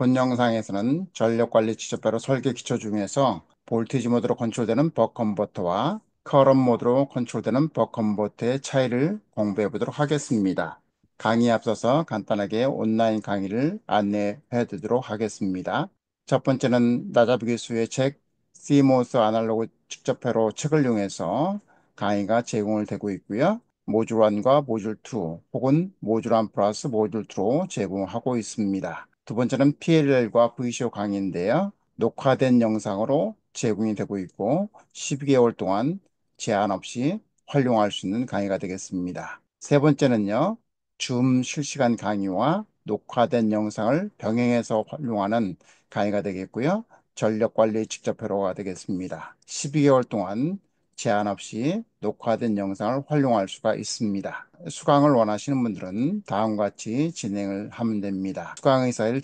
본 영상에서는 전력관리 지표로 설계 기초 중에서 볼티지 모드로 컨트롤되는 버크 컨버터와 커런 모드로 컨트롤되는 버크 컨버터의 차이를 공부해 보도록 하겠습니다. 강의에 앞서서 간단하게 온라인 강의를 안내해 드리도록 하겠습니다. 첫 번째는 나자비 교수의 책 CMOS 아날로그 직접회로 책을 이용해서 강의가 제공을 되고 있고요. 모듈 1과 모듈 2 혹은 모듈 1 플러스 모듈 2로 제공하고 있습니다. 두 번째는 PLL과 VCO 강의인데요. 녹화된 영상으로 제공이 되고 있고 12개월 동안 제한 없이 활용할 수 있는 강의가 되겠습니다. 세 번째는요. 줌 실시간 강의와 녹화된 영상을 병행해서 활용하는 강의가 되겠고요. 전력관리 직접회로가 되겠습니다. 12개월 동안 제한 없이 녹화된 영상을 활용할 수가 있습니다. 수강을 원하시는 분들은 다음과 같이 진행을 하면 됩니다. 수강 의사를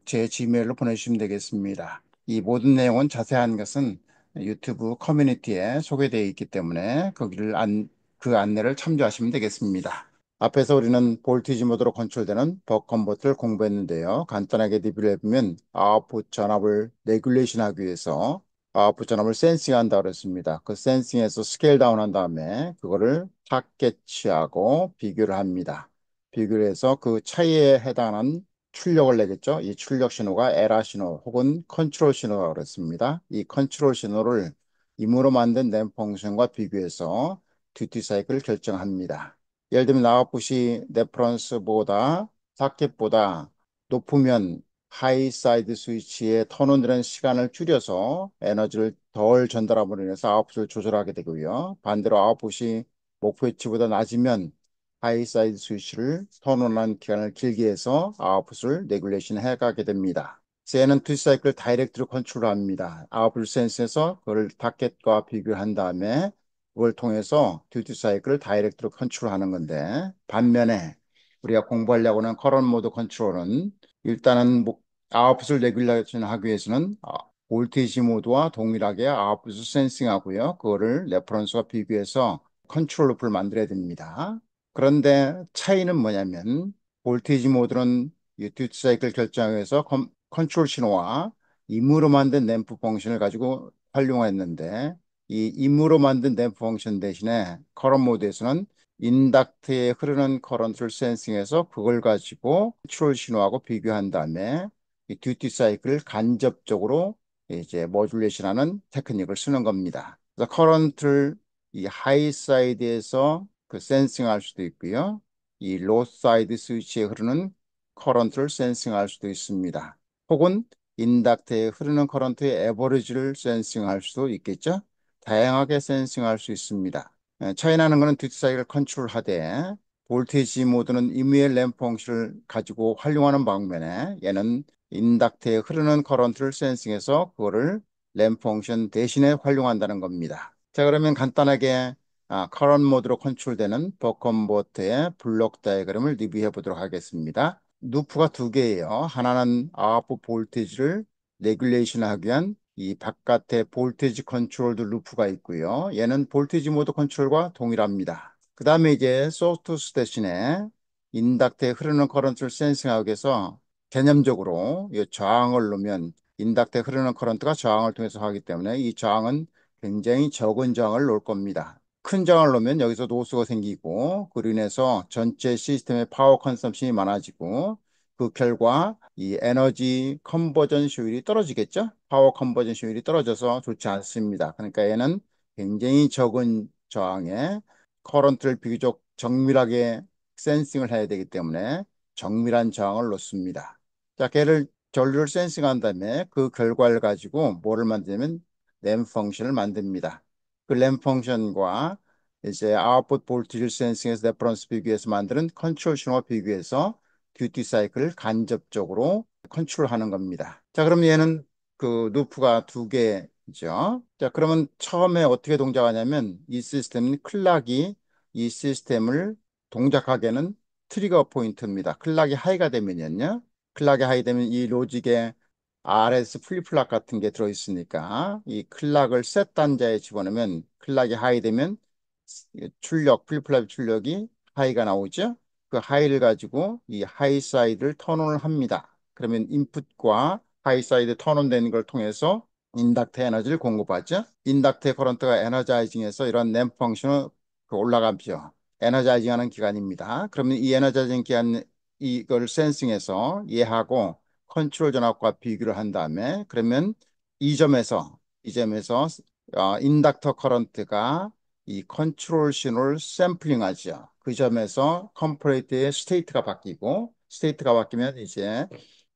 제 지메일로 보내주시면 되겠습니다. 이 모든 내용은 자세한 것은 유튜브 커뮤니티에 소개되어 있기 때문에 그 안내를 참조하시면 되겠습니다. 앞에서 우리는 볼티지 모드로 컨트롤되는 벅 컨버터를 공부했는데요. 간단하게 리뷰를 해보면 아웃풋 전압을 레귤레이션 하기 위해서 아웃풋 전압을 센싱한다고 그랬습니다. 그 센싱에서 스케일 다운 한 다음에 그거를 타겟치하고 비교를 합니다. 비교를 해서 그 차이에 해당하는 출력을 내겠죠. 이 출력 신호가 에라 신호 혹은 컨트롤 신호라고 그랬습니다. 이 컨트롤 신호를 임으로 만든 램 펑션과 비교해서 듀티 사이클을 결정합니다. 예를 들면 아웃풋이 레퍼런스보다 타겟보다 높으면 하이 사이드 스위치에 턴온되는 시간을 줄여서 에너지를 덜 전달함으로 인해서 아웃풋을 조절하게 되고요. 반대로 아웃풋이 목표치보다 낮으면 하이 사이드 스위치를 턴온하는 기간을 길게 해서 아웃풋을 레귤레이션 해가게 됩니다. 얘는 투 사이클 다이렉트로 컨트롤합니다. 아웃풋 센스에서 그걸 타겟과 비교한 다음에 그걸 통해서 듀티 사이클을 다이렉트로 컨트롤하는 건데 반면에 우리가 공부하려고 하는 커런 모드 컨트롤은 일단은 아웃풋을 레귤레이션 하기 위해서는 볼티지 모드와 동일하게 아웃풋을 센싱하고요. 그거를 레퍼런스와 비교해서 컨트롤 루프를 만들어야 됩니다. 그런데 차이는 뭐냐면 볼티지 모드는 이 듀티 사이클 결정하기 위해서 컨트롤 신호와 임으로 만든 램프 펑션을 가지고 활용했는데 이 임으로 만든 램프 펑션 대신에 커런 모드에서는 인덕트에 흐르는 커런트를 센싱해서 그걸 가지고 컨트롤 신호하고 비교한 다음에 이 듀티 사이클을 간접적으로 이제 모듈레이션하는 테크닉을 쓰는 겁니다. 그래서 커런트를 이 하이 사이드에서 그 센싱할 수도 있고요. 이 로 사이드 스위치에 흐르는 커런트를 센싱할 수도 있습니다. 혹은 인덕트에 흐르는 커런트의 에버리지를 센싱할 수도 있겠죠. 다양하게 센싱할 수 있습니다. 차이나는 것은 듀티 사이클을 컨트롤하되 볼테이지 모드는 임의의 램프 펑션을 가지고 활용하는 방면에 얘는 인덕트에 흐르는 커런트를 센싱해서 그거를 램프 펑션 대신에 활용한다는 겁니다. 자, 그러면 간단하게 커런 모드로 컨트롤되는 버컨버터의 블록 다이그램을 리뷰해 보도록 하겠습니다. 루프가 두 개예요. 하나는 아웃풋 볼테이지를 레귤레이션 하기 위한 이 바깥에 볼테이지 컨트롤드 루프가 있고요. 얘는 볼테이지 모드 컨트롤과 동일합니다. 그 다음에 이제 소프트스 대신에 인덕트에 흐르는 커런트를 센싱하기 위해서 개념적으로 이 저항을 놓으면 인덕트에 흐르는 커런트가 저항을 통해서 하기 때문에 이 저항은 굉장히 적은 저항을 놓을 겁니다. 큰 저항을 놓으면 여기서 노수가 생기고 그로 인해서 전체 시스템의 파워 컨섬션이 많아지고 그 결과 이 에너지 컨버전 효율이 떨어지겠죠? 파워 컨버전 효율이 떨어져서 좋지 않습니다. 그러니까 얘는 굉장히 적은 저항에 커런트를 비교적 정밀하게 센싱을 해야 되기 때문에 정밀한 저항을 놓습니다. 자, 걔를 전류를 센싱한 다음에 그 결과를 가지고 뭐를 만들냐면 램 펑션을 만듭니다. 그 램 펑션과 이제 아웃풋 볼티지를 센싱해서 레퍼런스 비교해서 만드는 컨트롤 신호와 비교해서 듀티 사이클을 간접적으로 컨트롤하는 겁니다. 자, 그럼 얘는 그 루프가 두 개죠. 자, 그러면 처음에 어떻게 동작하냐면 이 시스템은 클락이 이 시스템을 동작하게는 트리거 포인트입니다. 클락이 하이가 되면요. 클락이 하이 되면 이 로직에 RS 플립플랍 같은 게 들어있으니까 이 클락을 셋 단자에 집어넣으면 클락이 하이 되면 플립플랍 출력이 하이가 나오죠. 그 하이를 가지고 이 하이 사이드를 턴온을 합니다. 그러면 인풋과 하이사이드 턴온 되는 걸 통해서 인덕트 에너지를 공급하죠. 인덕트 커런트가 에너자이징해서 이런 램프 펑션을 올라가죠. 에너자이징 하는 기관입니다. 그러면 이 에너자이징 기관 이걸 센싱해서 얘하고 컨트롤 전압과 비교를 한 다음에 그러면 이 점에서 인덕터 커런트가 이 컨트롤 신호를 샘플링하죠. 그 점에서 컴포네이트의 스테이트가 바뀌고 스테이트가 바뀌면 이제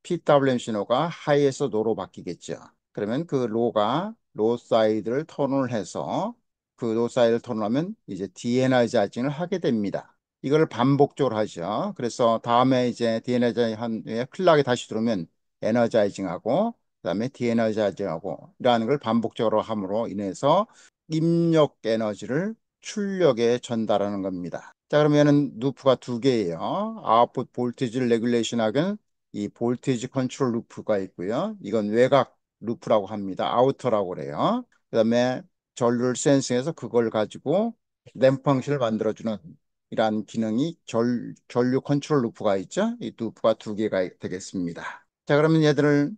PWM 신호가 하이에서 로로 바뀌겠죠. 그러면 그 로가 로 사이드를 턴을 해서 그 로 사이드를 턴하면 이제 디에너자이징을 하게 됩니다. 이걸 반복적으로 하죠. 그래서 다음에 이제 디에너자이징 한 후에 클락이 다시 들어오면 에너자이징하고 그다음에 디에너자이징하고 이러한 걸 반복적으로 함으로 인해서 입력 에너지를 출력에 전달하는 겁니다. 자, 그러면은 루프가 두 개예요. 아웃풋 볼티지를 레귤레이션하는 이 볼티지 컨트롤 루프가 있고요. 이건 외곽 루프라고 합니다. 아우터라고 그래요. 그다음에 전류를 센싱해서 그걸 가지고 램프 방식을 만들어주는 이러한 기능이 전류 컨트롤 루프가 있죠. 이 루프가 두 개가 되겠습니다. 자, 그러면 얘들을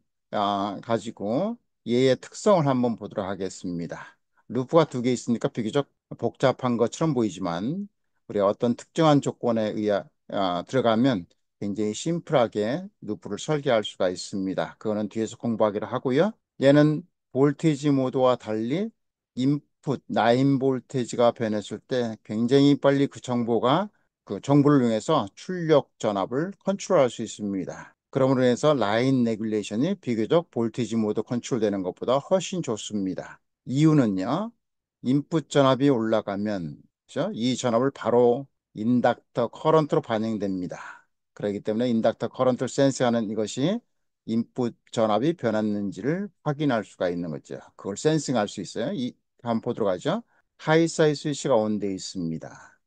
가지고 얘의 특성을 한번 보도록 하겠습니다. 루프가 두 개 있으니까 비교적 복잡한 것처럼 보이지만 우리 어떤 특정한 조건에 의해 들어가면 굉장히 심플하게 루프를 설계할 수가 있습니다. 그거는 뒤에서 공부하기로 하고요. 얘는 볼테이지 모드와 달리 인풋 라인 볼테이지가 변했을 때 굉장히 빨리 그 정보를 이용해서 출력 전압을 컨트롤할 수 있습니다. 그러므로 해서 라인 레귤레이션이 비교적 볼테이지 모드 컨트롤되는 것보다 훨씬 좋습니다. 이유는요. 인풋 전압이 올라가면 그죠? 이 전압을 바로 인덕터 커런트로 반영됩니다. 그렇기 때문에 인덕터 커런트를 센스하는 이것이 인풋 전압이 변했는지를 확인할 수가 있는 거죠. 그걸 센싱할 수 있어요. 한번 보도록 하죠. 하이사이 스위치가 온 돼 있습니다.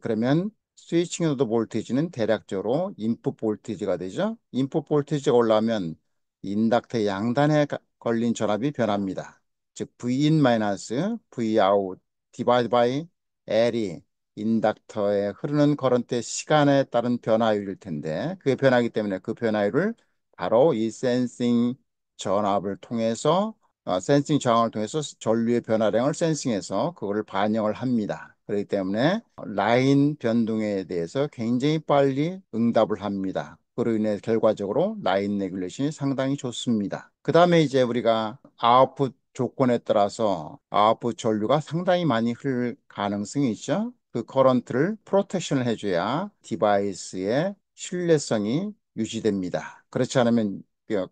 그러면 스위칭 노드 볼테이지는 대략적으로 인풋 볼테이지가 되죠. 인풋 볼테이지가 올라오면 인덕터 양단에 걸린 전압이 변합니다. 즉 Vin 마이너스 Vout 디바이드 바이 L이 인덕터에 흐르는 커런트의 시간에 따른 변화율일 텐데 그게 변하기 때문에 그 변화율을 바로 이 센싱 전압을 통해서 센싱 저항을 통해서 전류의 변화량을 센싱해서 그거를 반영을 합니다. 그렇기 때문에 라인 변동에 대해서 굉장히 빨리 응답을 합니다. 그로 인해 결과적으로 라인 레귤레이션이 상당히 좋습니다. 그 다음에 이제 우리가 아웃풋 조건에 따라서 아웃풋 전류가 상당히 많이 흐를 가능성이 있죠. 그 커런트를 프로텍션을 해줘야 디바이스의 신뢰성이 유지됩니다. 그렇지 않으면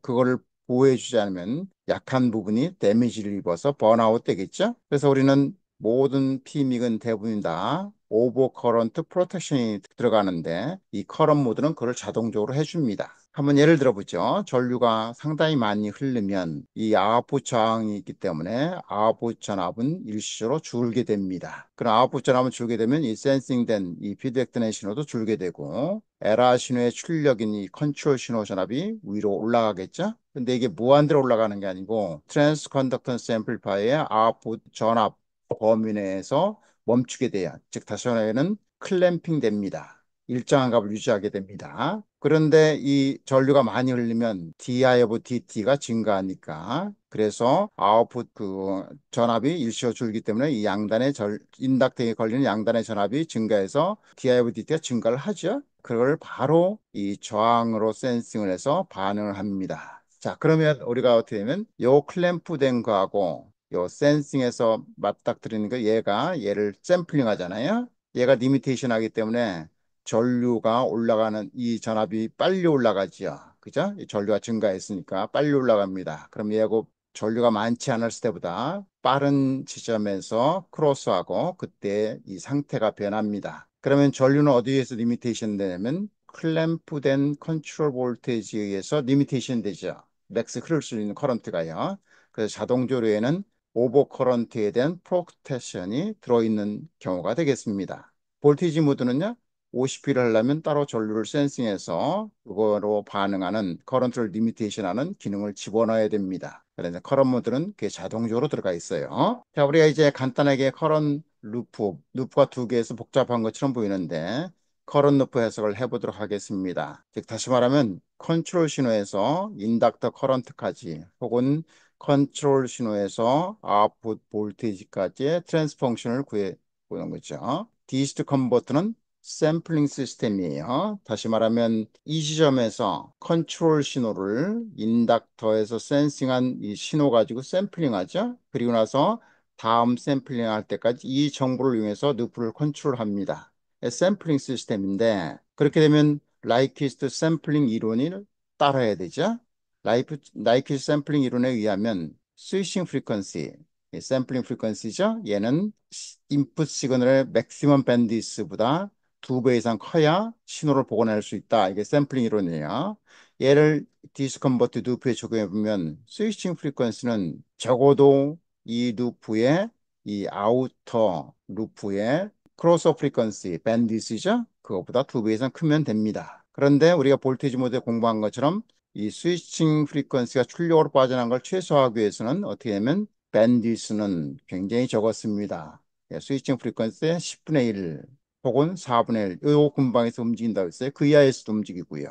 그거를 보호해주지 않으면 약한 부분이 데미지를 입어서 번아웃 되겠죠. 그래서 우리는 모든 PMIC은 대부분 다 오버 커런트 프로텍션이 들어가는데 이 커런 모드는 그걸 자동적으로 해줍니다. 한번 예를 들어보죠. 전류가 상당히 많이 흐르면 이 아웃풋 저항이 있기 때문에 아웃풋 전압은 일시적으로 줄게 됩니다. 그럼 아웃풋 전압은 줄게 되면 이 센싱된 이 피드백되는 신호도 줄게 되고 에라 신호의 출력인 이 컨트롤 신호 전압이 위로 올라가겠죠. 근데 이게 무한대로 올라가는 게 아니고 트랜스 컨덕턴스 앰플리파이어의 아웃풋 전압 범위 내에서 멈추게 돼요. 즉 다시 말하면 클램핑 됩니다. 일정한 값을 유지하게 됩니다. 그런데 이 전류가 많이 흘리면 DI 오브 DT가 증가하니까 그래서 아웃풋 그 전압이 일시적으로 줄기 때문에 이 양단의 인덕터에 걸리는 양단의 전압이 증가해서 DI 오브 DT가 증가를 하죠. 그걸 바로 이 저항으로 센싱을 해서 반응을 합니다. 자, 그러면 우리가 어떻게 되면 요 클램프 된 거하고 요 센싱에서 맞닥뜨리는 거 얘를 샘플링 하잖아요. 얘가 리미테이션 하기 때문에 전류가 올라가는 이 전압이 빨리 올라가지요. 그죠? 이 전류가 증가했으니까 빨리 올라갑니다. 그럼 얘하고 전류가 많지 않을 때보다 빠른 지점에서 크로스하고 그때 이 상태가 변합니다. 그러면 전류는 어디에서 리미테이션 되냐면 클램프된 컨트롤 볼테이지에 의해서 리미테이션 되죠. 맥스 흐를 수 있는 커런트가요. 그래서 자동조류에는 오버 커런트에 대한 프로텍션이 들어있는 경우가 되겠습니다. 볼테이지 모드는요. 50P를 하려면 따로 전류를 센싱해서 그거로 반응하는 커런트를 리미테이션하는 기능을 집어넣어야 됩니다. 그래서 커런 모드는 그게 자동적으로 들어가 있어요. 자, 우리가 이제 간단하게 커런 루프가 두 개에서 복잡한 것처럼 보이는데 커런 루프 해석을 해보도록 하겠습니다. 즉 다시 말하면 컨트롤 신호에서 인덕터 커런트까지 혹은 컨트롤 신호에서 아웃풋 볼테이지까지의 트랜스 펑션을 구해 보는 거죠. 디지트 컨버터는 샘플링 시스템이에요. 다시 말하면 이 지점에서 컨트롤 신호를 인덕터에서 센싱한 이 신호 가지고 샘플링하죠. 그리고 나서 다음 샘플링 할 때까지 이 정보를 이용해서 루프를 컨트롤합니다. 샘플링 시스템인데 그렇게 되면 라이퀴스트 샘플링 이론을 따라야 되죠. 라이퀴스트 샘플링 이론에 의하면 스위칭 프리퀀시, 샘플링 프리퀀시죠. 얘는 인풋 시그널의 맥시멈 밴드위스보다 2배 이상 커야 신호를 복원할 수 있다. 이게 샘플링 이론이에요. 얘를 디스컨버트 루프에 적용해 보면 스위칭 프리퀀시는 적어도 이 루프의 이 아우터 루프의 크로스 프리퀀시 밴드위스죠. 그것보다 2배 이상 크면 됩니다. 그런데 우리가 볼테이지 모드에 공부한 것처럼 이 스위칭 프리퀀시가 출력으로 빠져나간 걸 최소화하기 위해서는 어떻게 하면 밴드위스는 굉장히 적었습니다. 스위칭 프리퀀시의 10분의 1 혹은 4분의 1, 요 근방에서 움직인다고 했어요. 그 이하에서도 움직이고요.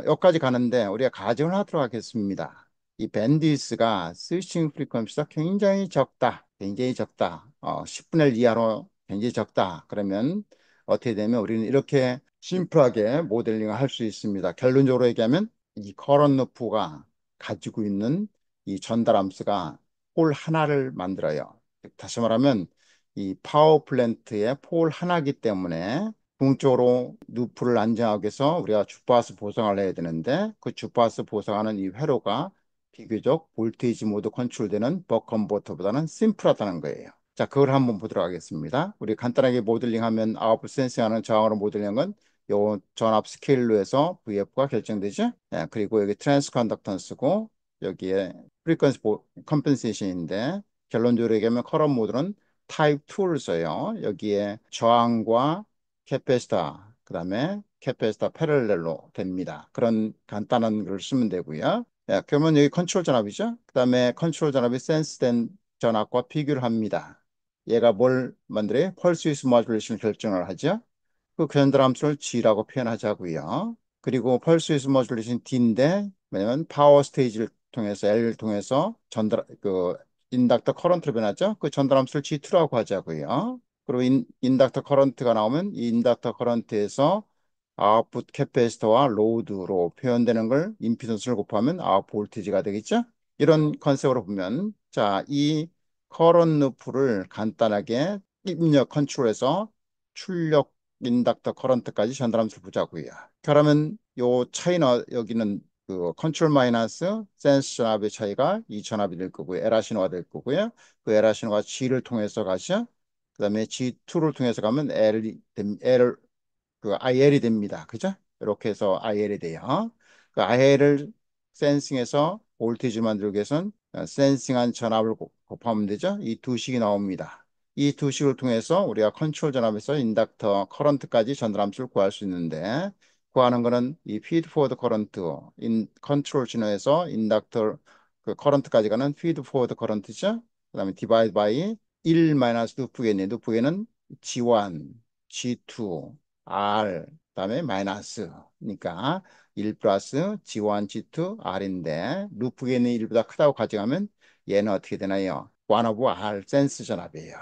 여기까지 가는데 우리가 가정을 하도록 하겠습니다. 이 밴드위스가 스위칭 프리퀀시가 굉장히 적다. 굉장히 적다. 10분의 1 이하로 굉장히 적다. 그러면 어떻게 되면 우리는 이렇게 심플하게 모델링을 할 수 있습니다. 결론적으로 얘기하면 이 커런 루프가 가지고 있는 이 전달 함수가 폴 하나를 만들어요. 다시 말하면 이 파워 플랜트의 폴 하나이기 때문에 궁극적으로 루프를 안정하기 위해서 우리가 주파수 보정을 해야 되는데 그 주파수 보정하는 이 회로가 비교적 볼테이지 모드 컨트롤되는 벅 컨버터보다는 심플하다는 거예요. 자, 그걸 한번 보도록 하겠습니다. 우리 간단하게 모델링하면 아웃풋 센싱하는 저항으로 모델링한 건 요 전압 스케일로 해서 VF가 결정되죠. 예, 그리고 여기 트랜스 컨덕턴스고 여기에 프리퀀시 컴펜세이션인데 결론적으로 얘기하면 커런 모드는 타입 2를 써요. 여기에 저항과 캐패시터, 그다음에 캐패시터 패럴렐로 됩니다. 그런 간단한 걸 쓰면 되고요. 예, 그러면 여기 컨트롤 전압이죠. 그다음에 컨트롤 전압이 센스된 전압과 비교를 합니다. 얘가 뭘 만들어요? 펄스 위스 모듈레이션 결정을 하죠. 그 견달 함수를 G라고 표현하자고요. 그리고 펄스 위스 모듈레이션 D인데 왜냐면 파워 스테이지를 통해서 L을 통해서 전달 인덕터 커런트로 변하죠. 그 전달 함수를 G2라고 하자고요. 그리고 인덕터 커런트가 나오면 이 인덕터 커런트에서 아웃풋 캐패시터와 로드로 표현되는 걸 임피던스를 곱하면 아웃 볼티지가 되겠죠. 이런 컨셉으로 보면 자, 이 커런 루프를 간단하게 입력 컨트롤해서 출력 인덕터 커런트까지 전달함수를 보자고요. 그러면 요 차이는 여기는 그 컨트롤 마이너스 센스 전압의 차이가 이 전압이 될 거고요. 에라 신호가 될 거고요. 그 에라 신호가 G를 통해서 가죠. 그다음에 G2를 통해서 가면 L 그 IL이 됩니다. 그죠? 이렇게 해서 IL이 돼요. 그 IL을 센싱해서 볼티지 만들기 위해서는 센싱한 전압을 곱하면 되죠. 이 두 식이 나옵니다. 이 두 식을 통해서 우리가 컨트롤 전압에서 인덕터 커런트까지 전달함수를 구할 수 있는데 구하는 거는 이 피드 포워드 커런트 인 컨트롤 신호에서 인덕터 그 커런트까지 가는 피드 포워드 커런트죠. 그다음에 디바이드 바이 1 마이너스 루프게네. 루프게는 G1, G2 R 그다음에 마이너스 그러니까 1 플러스 G1, G2, R인데 루프 N이 1보다 크다고 가정하면 얘는 어떻게 되나요? 1 over R 센스 전압이에요.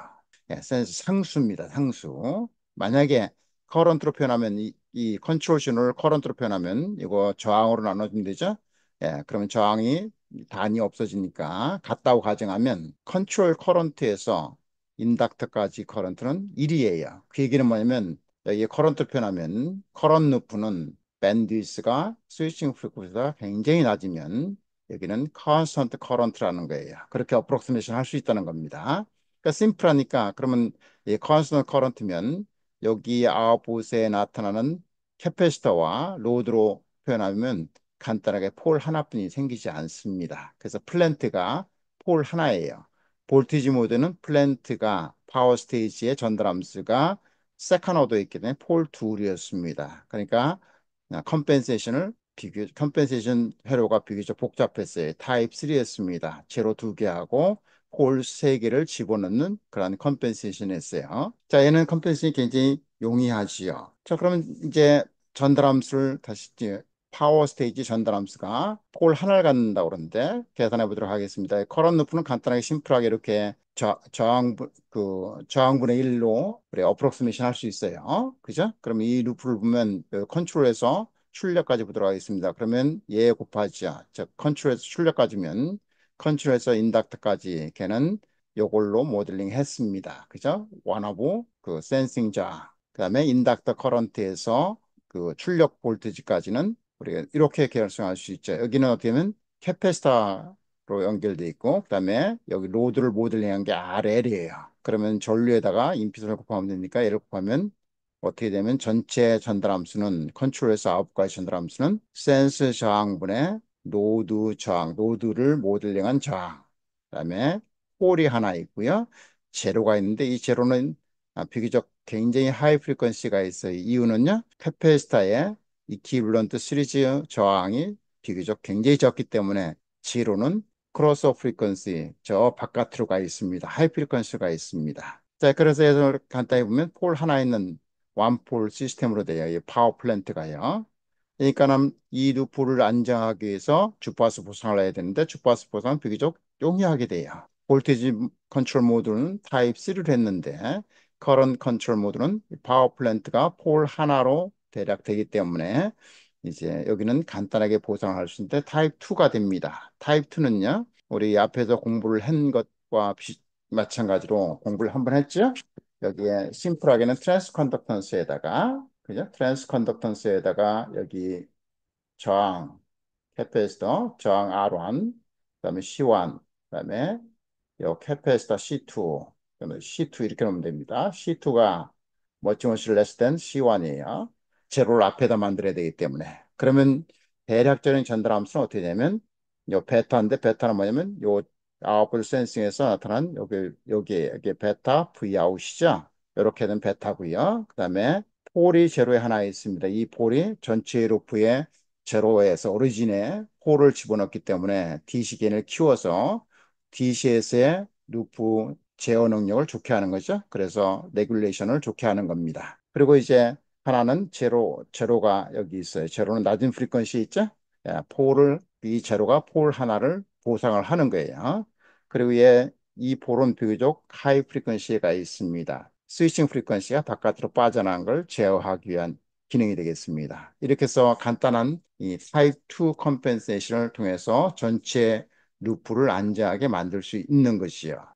예, 센스 상수입니다. 상수. 만약에 커런트로 표현하면 이 컨트롤 신호를 커런트로 표현하면 이거 저항으로 나눠주면 되죠? 예, 그러면 저항이 단위 없어지니까 같다고 가정하면 컨트롤 커런트에서 인덕터까지 커런트는 1이에요. 그 얘기는 뭐냐면 여기 커런트 표현하면 커런 루프는 밴드위스가 스위칭 프리퀀시가 굉장히 낮으면 여기는 컨스턴트 커런트라는 거예요. 그렇게 어프로크시메이션 할 수 있다는 겁니다. 그러니까 심플하니까 그러면 이 컨스턴트 커런트면 여기 아웃풋에 나타나는 캐패시터와 로드로 표현하면 간단하게 폴 하나뿐이 생기지 않습니다. 그래서 플랜트가 폴 하나예요. 볼티지 모드는 플랜트가 파워 스테이지의 전달 함수가 세컨 오더에 있기 때문에 폴 둘이었습니다. 그러니까 컴펜세이션 회로가 비교적 복잡했어요. 타입 3였습니다. 제로 2개하고 폴 3개를 집어넣는 그런 컴펜세이션 했어요. 자, 얘는 컴펜세이션이 굉장히 용이하지요. 자, 그러면 이제 전달함수를 다시 이제 파워 스테이지 전달함수가 폴 하나를 갖는다고 그러는데 계산해 보도록 하겠습니다. 커런 루프는 간단하게 심플하게 이렇게 저항분의 1로 그래 어프록시메이션 할 수 있어요. 그죠? 그럼 이 루프를 보면 그 컨트롤에서 출력까지 보도록 하겠습니다. 그러면 얘 곱하자. 즉 컨트롤에서 출력까지면 컨트롤에서 인덕터까지 걔는 요걸로 모델링 했습니다. 그죠? 원하고 그 센싱 저항 그다음에 인덕터 커런트에서 그 출력 볼테지까지는 우리가 이렇게 결정할 수 있죠. 여기는 어떻게 보면 캐패시터로 연결돼 있고 그다음에 여기 로드를 모델링한 게 RL이에요. 그러면 전류에다가 임피던스를 곱하면 되니까 얘를 곱하면 어떻게 되면 전체 전달함수는 컨트롤에서 아웃까지 전달함수는 센스 저항분의 노드 저항, 노드를 모델링한 저항. 그다음에 폴이 하나 있고요. 제로가 있는데 이 제로는 비교적 굉장히 하이 프리퀀시가 있어요. 이유는요. 캐패시터의 이퀴블런트 시리즈 저항이 비교적 굉장히 적기 때문에 제로는 크로스 프리퀀시 저 바깥으로 가 있습니다. 하이 프리퀀시가 있습니다. 자, 그래서 예를 간단히 보면 폴 하나 있는 원폴 시스템으로 돼요. 이 파워 플랜트가요. 그러니까는 이 루프를 안정하기 위해서 주파수 보상을 해야 되는데 주파수 보상은 비교적 용이하게 돼요. 볼테이지 컨트롤 모드는 타입 C를 했는데 커런트 컨트롤 모드는 파워 플랜트가 폴 하나로 대략 되기 때문에 이제 여기는 간단하게 보상을 할 수 있는데 타입 2가 됩니다. 타입 2는요. 우리 앞에서 공부를 한 것과 마찬가지로 공부를 한번 했죠. 여기에 심플하게는 트랜스 컨덕턴스에다가 그죠? 트랜스 컨덕턴스에다가 여기 저항 캐패시터 저항 R1 그다음에 C1 그다음에 요 캐패시터 C2 그다음에 C2 이렇게 놓으면 됩니다. C2가 머치머치 less than C1이에요. 제로를 앞에다 만들어야 되기 때문에 그러면 대략적인 전달함수는 어떻게 되냐면 요 베타인데 베타는 뭐냐면 요 아웃풋 센싱에서 나타난 여기 베타 V 아웃이죠. 이렇게 된 베타고요. 그다음에 폴이 제로에 하나 있습니다. 이 폴이 전체 루프에 제로에서 오리진에 폴을 집어넣기 때문에 DC 겐을 키워서 DCS의 루프 제어 능력을 좋게 하는 거죠. 그래서 레귤레이션을 좋게 하는 겁니다. 그리고 이제 하나는 제로가 여기 있어요. 제로는 낮은 프리퀀시 있죠? 예, 이 제로가 폴 하나를 보상을 하는 거예요. 그리고 이 폴은 비교적 하이 프리퀀시가 있습니다. 스위칭 프리퀀시가 바깥으로 빠져나간 걸 제어하기 위한 기능이 되겠습니다. 이렇게 해서 간단한 이 타입 2 컴펜세이션을 통해서 전체 루프를 안전하게 만들 수 있는 것이요.